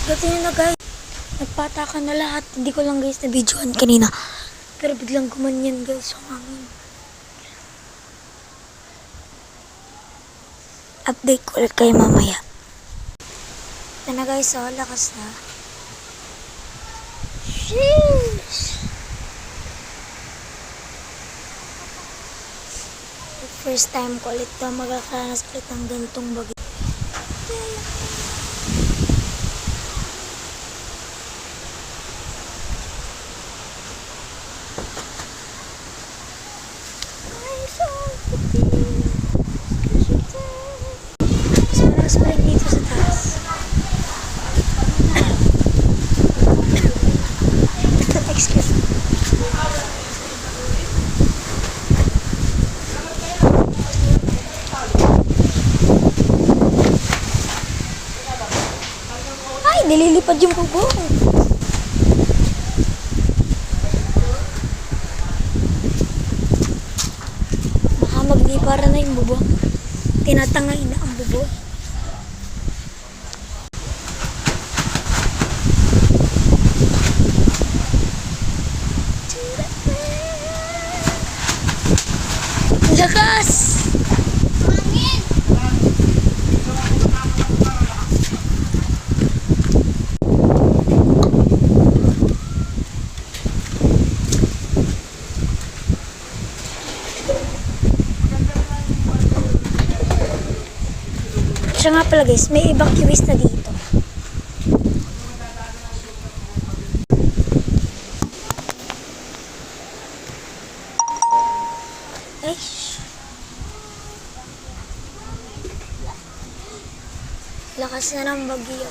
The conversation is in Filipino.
Gabi na guys. Nagpatakan na lahat. Hindi ko lang guys na videoan kanina. Pero biglang gumanyan guys yung hangin. Update ko ulit kayo mamaya. Ito na guys, oh, lakas na. Sheesh! First time ko ulit to magkakaranas ulit ng gantong bagay. Mas malakas dito sa taas. Excuse me. Ay, nililipad yung bubong. Baka maglipara na yung bubong. Tinatangay na ang bubong. Lakas! Hangin! Siya nga pala guys, may evacuees na dito. Ay! Lakas na ng bagyo.